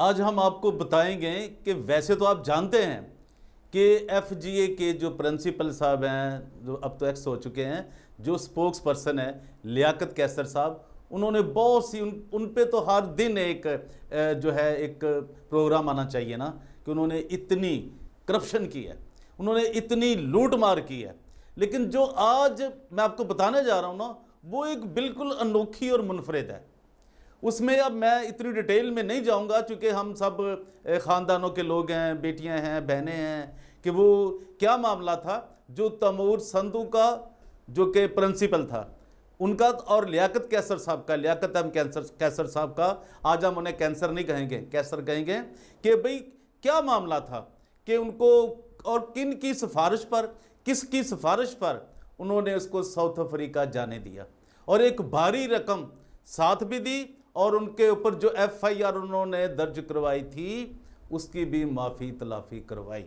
आज हम आपको बताएंगे कि वैसे तो आप जानते हैं कि एफजीए के जो प्रिंसिपल साहब हैं, जो अब तो एक्स हो चुके हैं, जो स्पोक्स पर्सन है लियाकत कैसर साहब, उन्होंने बहुत सी उन पे तो हर दिन एक जो है एक प्रोग्राम आना चाहिए ना, कि उन्होंने इतनी करप्शन की है, उन्होंने इतनी लूट मार की है। लेकिन जो आज मैं आपको बताने जा रहा हूँ ना, वो एक बिल्कुल अनोखी और मुनफरिद है। उसमें अब मैं इतनी डिटेल में नहीं जाऊंगा, क्योंकि हम सब ख़ानदानों के लोग हैं, बेटियां हैं, बहनें हैं, कि वो क्या मामला था जो तैमूर संधू का जो कि प्रिंसिपल था उनका, और लियाकत कैसर साहब का, लियाकत कैसर साहब का, आज हम उन्हें कैंसर नहीं कहेंगे, कैसर कहेंगे, कि भाई क्या मामला था कि उनको और किन की सिफारिश पर, किसकी सिफारिश पर उन्होंने उसको साउथ अफ्रीका जाने दिया, और एक भारी रकम साथ भी दी, और उनके ऊपर जो एफआईआर उन्होंने दर्ज करवाई थी उसकी भी माफ़ी तलाफ़ी करवाई।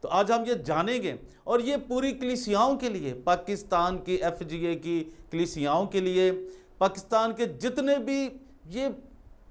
तो आज हम ये जानेंगे, और ये पूरी कलीसियाओं के लिए, पाकिस्तान की एफजीए की कलीसियाओं के लिए, पाकिस्तान के जितने भी ये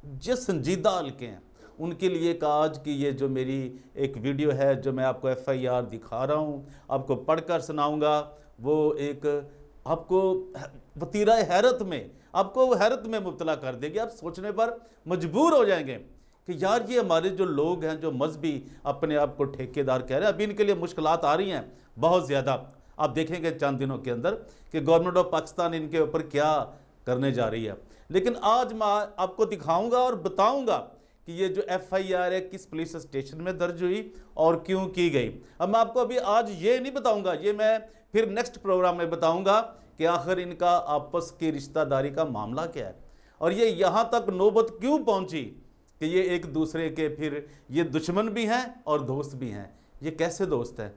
जो संजीदा हल्के हैं उनके लिए का आज की ये जो मेरी एक वीडियो है, जो मैं आपको एफआईआर दिखा रहा हूँ, आपको पढ़कर सुनाऊंगा, वो एक आपको वतीरा हैरत में, आपको हैरत में मुब्तला कर देगी। आप सोचने पर मजबूर हो जाएंगे कि यार ये हमारे जो लोग हैं, जो मजहबी अपने आप को ठेकेदार कह रहे हैं, अभी इनके लिए मुश्किलात आ रही हैं बहुत ज़्यादा। आप देखेंगे चंद दिनों के अंदर कि गवर्नमेंट ऑफ पाकिस्तान इनके ऊपर क्या करने जा रही है। लेकिन आज मैं आपको दिखाऊंगा और बताऊंगा कि ये जो एफआईआर है किस पुलिस स्टेशन में दर्ज हुई और क्यों की गई। अब मैं आपको अभी आज ये नहीं बताऊंगा, ये मैं फिर नेक्स्ट प्रोग्राम में बताऊंगा कि आखिर इनका आपस की रिश्तेदारी का मामला क्या है, और ये यहाँ तक नौबत क्यों पहुँची कि ये एक दूसरे के फिर ये दुश्मन भी हैं और दोस्त भी हैं। ये कैसे दोस्त हैं?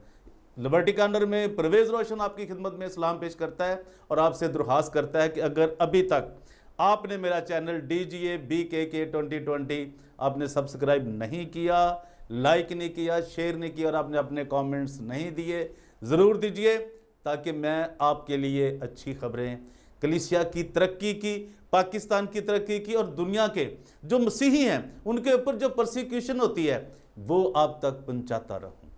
लिबर्टी कॉर्नर में परवेज़ रोशन आपकी खिदमत में सलाम पेश करता है और आपसे दरख्वास्त करता है कि अगर अभी तक आपने मेरा चैनल DGA BKK 2020 आपने सब्सक्राइब नहीं किया, लाइक नहीं किया, शेयर नहीं किया, और आपने अपने कमेंट्स नहीं दिए, ज़रूर दीजिए, ताकि मैं आपके लिए अच्छी खबरें कलीसिया की तरक्की की, पाकिस्तान की तरक्की की, और दुनिया के जो मसीही हैं उनके ऊपर जो परसिक्यूशन होती है वो आप तक पहुंचाता रहूं।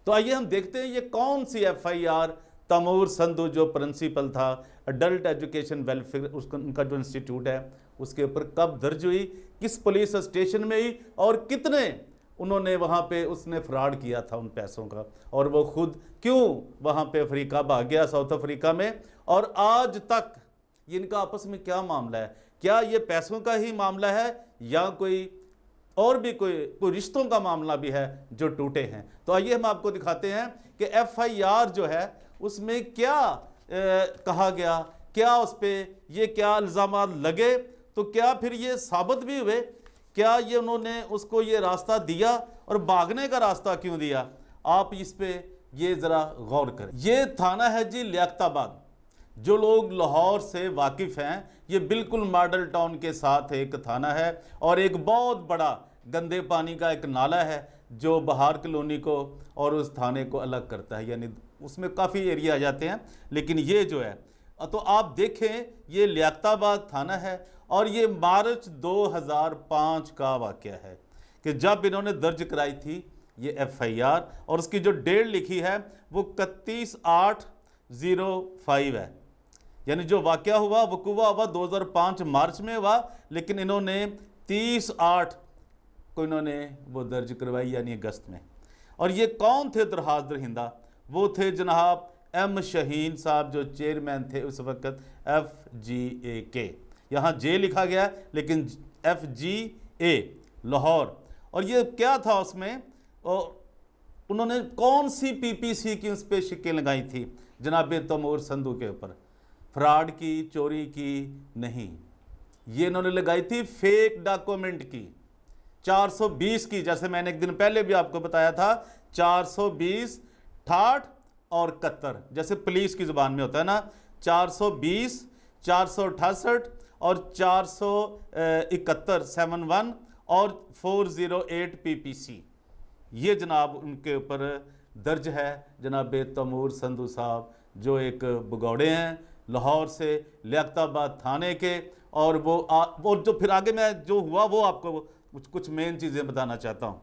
तो आइए हम देखते हैं ये कौन सी एफआईआर तैमूर संधू जो प्रिंसिपल था अडल्ट एजुकेशन वेलफेयर, उसका उनका जो इंस्टीट्यूट है, उसके ऊपर कब दर्ज हुई, किस पुलिस स्टेशन में हुई, और कितने उन्होंने वहाँ पे उसने फ्रॉड किया था उन पैसों का, और वो खुद क्यों वहाँ पे अफ्रीका भाग गया, साउथ अफ्रीका में, और आज तक इनका आपस में क्या मामला है, क्या ये पैसों का ही मामला है या कोई और भी कोई रिश्तों का मामला भी है जो टूटे हैं। तो आइए हम आपको दिखाते हैं कि एफआईआर जो है उसमें क्या कहा गया, क्या उस पर ये क्या इल्ज़ाम लगे, तो क्या फिर ये साबित भी हुए, क्या ये उन्होंने उसको ये रास्ता दिया, और भागने का रास्ता क्यों दिया। आप इस पे ये ज़रा गौर करें। ये थाना है जी लियाकताबाद। जो लोग लाहौर से वाकिफ़ हैं, ये बिल्कुल मॉडल टाउन के साथ एक थाना है, और एक बहुत बड़ा गंदे पानी का एक नाला है जो बहार कॉलोनी को और उस थाने को अलग करता है, यानी उसमें काफ़ी एरिया आ जाते हैं। लेकिन ये जो है, तो आप देखें ये लियाकताबाद थाना है, और ये मार्च 2005 का वाक़या है कि जब इन्होंने दर्ज कराई थी ये एफआईआर, और उसकी जो डेट लिखी है वो 31/8/05 है, यानी जो वाक़या हुआ वकूआ हुआ 2005 मार्च में हुआ, लेकिन इन्होंने 30/8 को इन्होंने वो दर्ज करवाई, यानी अगस्त में। और ये कौन थे दरखास्त दरहिंदा? वो थे जनाब M शहीन साहब, जो चेयरमैन थे उस वक़्त FGA के, यहाँ जे लिखा गया लेकिन FGA लाहौर। और ये क्या था उसमें, और उन्होंने कौन सी PPC की उस पर शिक्कें लगाई थी जनाब तैमूर संधू के ऊपर? फ्रॉड की, चोरी की नहीं, ये इन्होंने लगाई थी फेक डॉक्यूमेंट की, 420 की, जैसे मैंने एक दिन पहले भी आपको बताया था, 420, 68 और 71, जैसे पुलिस की ज़ुबान में होता है ना, 420, 468 और 471 71 और 408 PPC, ये जनाब उनके ऊपर दर्ज है। जनाब तैमूर संधू साहब जो एक भगौड़े हैं लाहौर से, लियाकताबाद थाने के, और वो जो फिर आगे में जो हुआ वो आपको कुछ मेन चीज़ें बताना चाहता हूँ।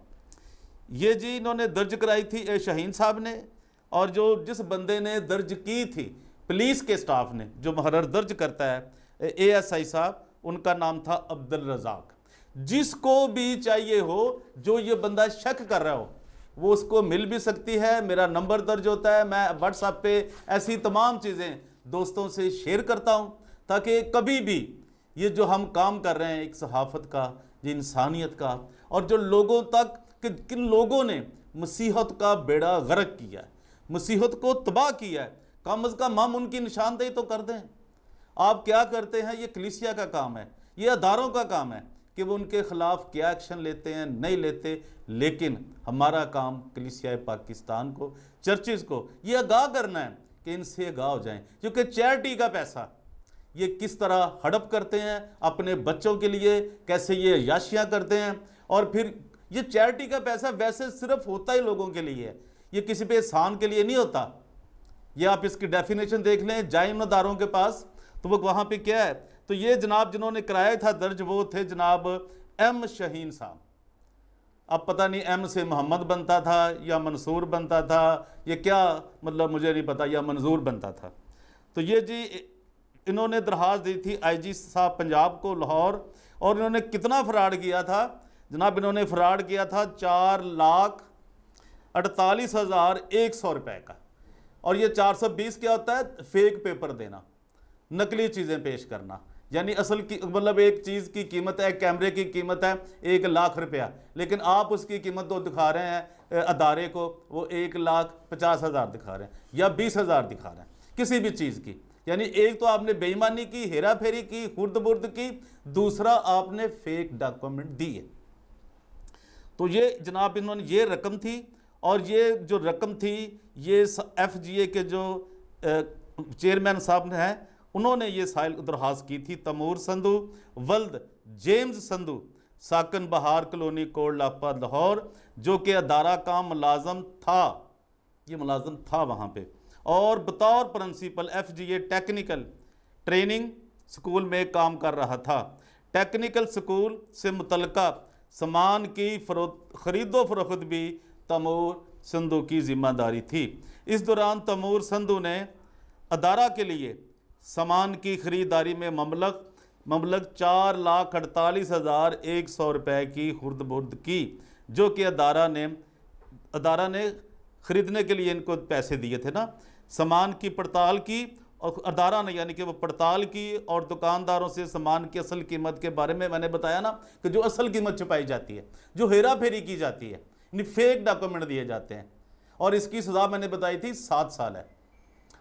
ये जी इन्होंने दर्ज कराई थी शाहीन साहब ने, और जो जिस बंदे ने दर्ज की थी पुलिस के स्टाफ ने, जो मुहर्रर दर्ज करता है ASI साहब, उनका नाम था अब्दुल रज़ाक। जिसको भी चाहिए हो, जो ये बंदा शक कर रहा हो, वो उसको मिल भी सकती है। मेरा नंबर दर्ज होता है, मैं व्हाट्सएप पे ऐसी तमाम चीज़ें दोस्तों से शेयर करता हूँ, ताकि कभी भी ये जो हम काम कर रहे हैं एक सहाफ़त का, ये इंसानियत का, और जो लोगों तक कि किन लोगों ने मसीहत का बेड़ा गर्क किया, मसीहत को तबाह किया है, कम अज़ कम हम उनकी निशानदेही तो कर दें। आप क्या करते हैं? ये कलीसिया का काम है, ये अदारों का काम है कि वो उनके ख़िलाफ़ क्या एक्शन लेते हैं, नहीं लेते। लेकिन हमारा काम कलीसिया पाकिस्तान को, चर्चिज़ को ये आगाह करना है कि इनसे आगाह हो जाएं, क्योंकि चैरिटी का पैसा ये किस तरह हड़प करते हैं अपने बच्चों के लिए, कैसे ये अय्याशियाँ करते हैं। और फिर ये चैरिटी का पैसा वैसे सिर्फ होता ही लोगों के लिए है, ये किसी पे एहसान के लिए नहीं होता। ये आप इसकी डेफिनेशन देख लें, जाए उन अदारों के पास तो वो वहाँ पे क्या है। तो ये जनाब जिन्होंने कराया था दर्ज, वो थे जनाब M शाहीन साहब। अब पता नहीं M से मोहम्मद बनता था या मंसूर बनता था, ये क्या मतलब मुझे नहीं पता, या मंजूर बनता था। तो ये जी इन्होंने दरख्वास्त दी थी IG साहब पंजाब को लाहौर, और इन्होंने कितना फ्रॉड किया था जनाब? इन्होंने फ्रॉड किया था 4,48,100 रुपये का। और ये 420 क्या होता है? फेक पेपर देना, नकली चीज़ें पेश करना। यानी असल की मतलब एक चीज़ की कीमत है, कैमरे की कीमत है 1 लाख रुपया, लेकिन आप उसकी कीमत तो दिखा रहे हैं अदारे को, वो 1,50,000 दिखा रहे हैं या 20,000 दिखा रहे हैं किसी भी चीज़ की। यानी एक तो आपने बेईमानी की, हेरा फेरी की, खुर्द बुर्द की, दूसरा आपने फेक डॉक्यूमेंट दिए। तो ये जनाब इन्होंने ये रकम थी, और ये जो रकम थी ये FGA के जो चेयरमैन साहब हैं, उन्होंने ये साइल दरख्वास्त की थी। तमूर संधू वल्द जेम्स संधू, साकन बहार कलोनी, कोट लाहौर लाहौर, जो कि अदारा का मुलाजम था, ये मुलाजम था वहाँ पे, और बतौर principal FGA technical training school में काम कर रहा था। टेक्निकल स्कूल से मुतल्लिका सामान की खरीदो फरोख्त भी तमूर संधू की जिम्मेदारी थी। इस दौरान तमूर संधू ने अदारा के लिए सामान की खरीदारी में मबलग 4,48,100 रुपये की खुर्द बुर्द की, जो कि अदारा ने ख़रीदने के लिए इनको पैसे दिए थे ना। सामान की पड़ताल की, और अदारा ने यानी कि वो पड़ताल की, और दुकानदारों से सामान की असल कीमत के बारे में मैंने बताया ना कि जो असल कीमत छुपाई जाती है, जो हेरा फेरी की जाती है, यानी फेक डॉक्यूमेंट दिए जाते हैं, और इसकी सज़ा मैंने बताई थी 7 साल है।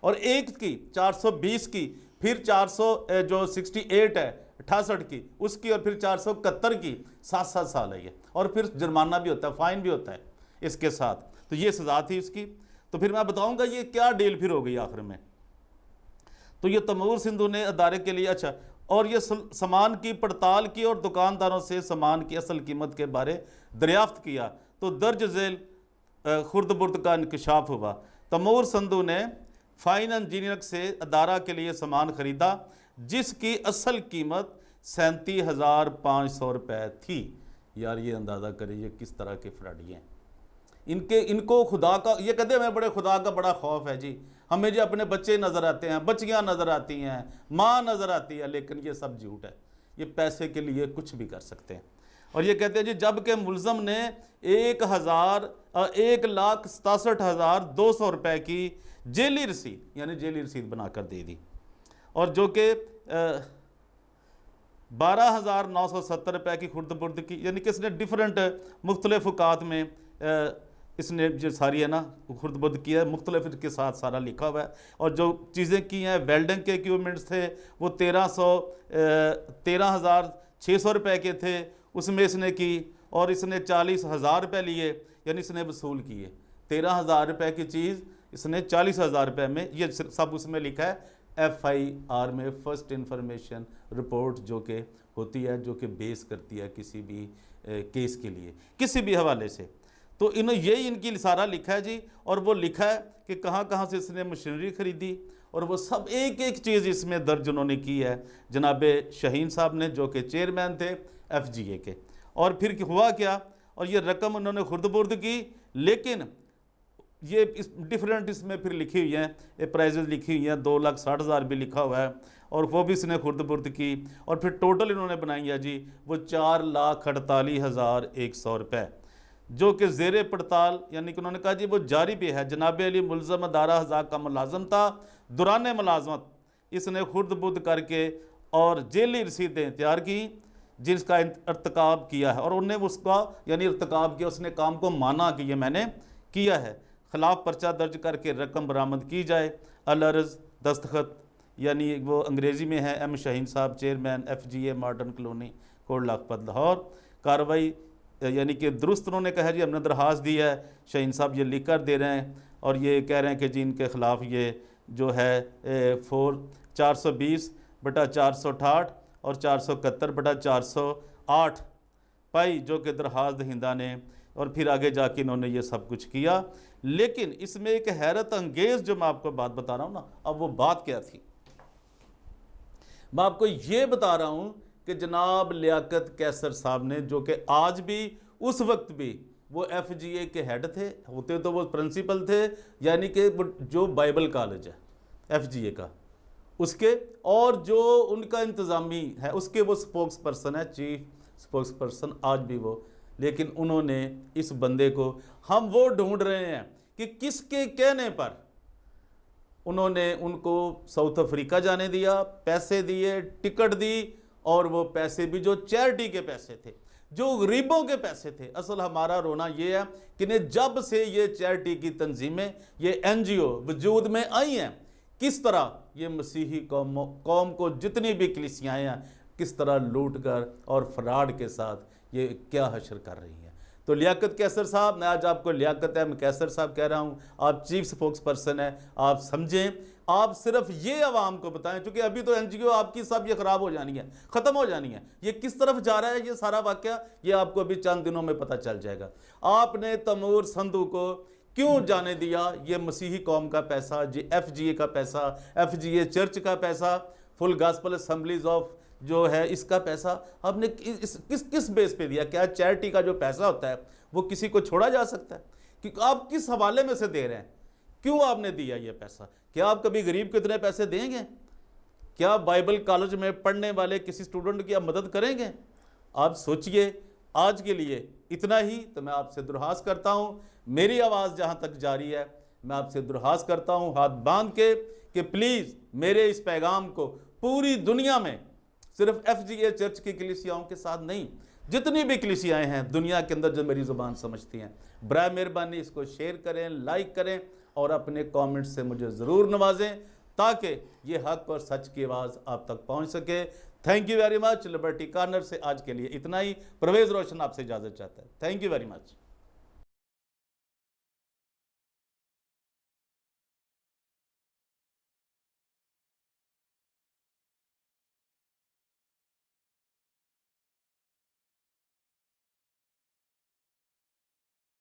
और एक की 420 की, फिर 400 जो 68 है 68 की उसकी, और फिर 471 की 7-7 साल है ये, और फिर जुर्माना भी होता है, फ़ाइन भी होता है इसके साथ। तो ये सज़ा थी इसकी। तो फिर मैं बताऊंगा ये क्या डील फिर हो गई आखिर में। तो ये तमूर सिंधु ने अदारे के लिए अच्छा, और ये सामान की पड़ताल की और दुकानदारों से सामान की असल कीमत के बारे दरियाफ्त किया, तो दर्ज झेल खुर्द बुर्द का इंकशाफ हुआ। तमूर सिंधु ने फाइन इंजीनियर से अदारा के लिए सामान खरीदा, जिसकी असल कीमत 37,500 रुपये थी। यार ये अंदाज़ा करिए किस तरह के फ्रॉडी हैं। इनको खुदा का, ये कहते हैं मैं बड़े खुदा का बड़ा खौफ है जी, हमें जो अपने बच्चे नज़र आते हैं, बच्चियाँ नज़र आती हैं, माँ नज़र आती है, लेकिन ये सब झूठ है। ये पैसे के लिए कुछ भी कर सकते हैं। और ये कहते हैं जी जब के मुलज़म ने 1,67,200 रुपये की जेली रसीद, यानी जेली रसीद बनाकर दे दी, और जो कि 12,970 रुपये की खुर्द बुर्द की, यानी कि इसने डिफरेंट मुख्तलिफ औकात में इसने जो सारी है ना खुर्द बुर्द की है, मुख्तलिफ के साथ सारा लिखा हुआ है। और जो चीज़ें की हैं, वेल्डिंग के इक्विपमेंट्स थे वो 13,600 रुपये के थे, उसमें इसने की, और इसने 40,000 रुपये लिए, यानी इसने वसूल किए। 13,000 रुपये की चीज़ इसने 40,000 रुपये में, ये सब उसमें लिखा है FIR में, फर्स्ट इंफॉर्मेशन रिपोर्ट, जो कि होती है, जो कि बेस करती है किसी भी केस के लिए, किसी भी हवाले से। तो यही इनकी सारा लिखा है जी, और वो लिखा है कि कहाँ कहाँ से इसने मशीनरी ख़रीदी, और वो सब एक एक चीज़ इसमें दर्ज उन्होंने की है जनाब शाहीन साहब ने, जो कि चेयरमैन थे FGA के। और फिर हुआ क्या, और ये रकम उन्होंने खुर्द-बुर्द की, लेकिन ये इस डिफरेंट इसमें फिर लिखी हुई हैं, ये प्राइजेज लिखी हुई हैं, 2,60,000 भी लिखा हुआ है, और वो भी इसने खुर्द-बुर्द की, और फिर टोटल इन्होंने बनाई है जी वो 4,48,100 रुपये, जो कि ज़ेरे पड़ताल, यानी कि उन्होंने कहा जी वो जारी भी है। जनाब अली मुलज़म दारा हज़ार का मुलाजम था, दौरान मुलाजमत इसने खुर्द-बुर्द करके और जेली रसीदें तैयार की जिसका इर्तिकाब किया है, और उन्होंने उसका यानी इर्तिकाब किया, उसने काम को माना कि ये मैंने किया है। खिलाफ पर्चा दर्ज करके रकम बरामद की जाए। अलर्ज़ दस्तखत, यानी वो अंग्रेज़ी में है, एम शाहीन साहब, chairman FGA modern colony, Kot Lakhpat Lahore. कार्रवाई यानी कि दुरुस्त उन्होंने कहा जी हमने दरख्वास्त दी है, शाहीन साहब ये लिख कर दे रहे हैं, और ये कह रहे हैं कि जी इनके ख़िलाफ़ ये जो है 420/468 और 471/408 पाई, जो कि दरख्वास्त दहिंदा ने, और फिर आगे जाके इन्होंने ये सब कुछ किया। लेकिन इसमें एक हैरत अंगेज़ जो मैं आपको बात बता रहा हूँ ना, अब वो बात क्या थी, मैं आपको ये बता रहा हूँ कि जनाब लियाकत कैसर साहब ने, जो कि आज भी उस वक्त भी वो FGA के हेड थे, होते तो वो प्रिंसिपल थे, यानी कि जो बाइबल कॉलेज है FGA का उसके, और जो उनका इंतज़ामी है उसके वो स्पोक्स पर्सन है, चीफ स्पोक्स पर्सन आज भी वो। लेकिन उन्होंने इस बंदे को, हम वो ढूंढ रहे हैं कि किसके कहने पर उन्होंने उनको साउथ अफ्रीका जाने दिया, पैसे दिए, टिकट दी, और वो पैसे भी जो चैरिटी के पैसे थे, जो गरीबों के पैसे थे। असल हमारा रोना ये है कि जब से ये चैरिटी की तंजीमें, ये NGO वजूद में आई हैं, किस तरह ये मसीही कौम को जितनी भी कलीसियाएँ हैं किस तरह लूट कर और फ्रॉड के साथ ये क्या हशर कर रही हैं। तो लियाकत कैसर साहब, मैं आज आपको लियाकत है मैं कैसर साहब कह रहा हूँ, आप चीफ स्पोक्स पर्सन हैं, आप समझें, आप सिर्फ ये आवाम को बताएं, क्योंकि अभी तो NGO आपकी सब ये ख़राब हो जानी है, ख़त्म हो जानी है। ये किस तरफ जा रहा है ये सारा वाक़या, ये आपको अभी चंद दिनों में पता चल जाएगा। आपने तैमूर संधू को क्यों जाने दिया? ये मसीही कौम का पैसा, जी FGA का पैसा, FGA चर्च का पैसा, फुल गॉस्पेल असेंबलीज ऑफ जो है इसका पैसा आपने किस बेस पे दिया? क्या चैरिटी का जो पैसा होता है वो किसी को छोड़ा जा सकता है? कि आप किस हवाले में से दे रहे हैं? क्यों आपने दिया ये पैसा? क्या आप कभी गरीब को इतने पैसे देंगे? क्या बाइबल कॉलेज में पढ़ने वाले किसी स्टूडेंट की आप मदद करेंगे? आप सोचिए। आज के लिए इतना ही। तो मैं आपसे दुरहास करता हूँ, मेरी आवाज़ जहाँ तक जारी है मैं आपसे दुरहास करता हूँ हाथ बांध के कि प्लीज़ मेरे इस पैगाम को पूरी दुनिया में, सिर्फ FGA चर्च की कलीसियाओं के साथ नहीं, जितनी भी कलीसियाएँ हैं दुनिया के अंदर जो मेरी ज़ुबान समझती हैं, बराए मेहरबानी इसको शेयर करें, लाइक करें, और अपने कमेंट से मुझे ज़रूर नवाजें ताकि ये हक और सच की आवाज़ आप तक पहुंच सके। Thank you very much. Liberty corner से आज के लिए इतना ही। परवेज़ रोशन आपसे इजाज़त चाहता है। Thank you very much.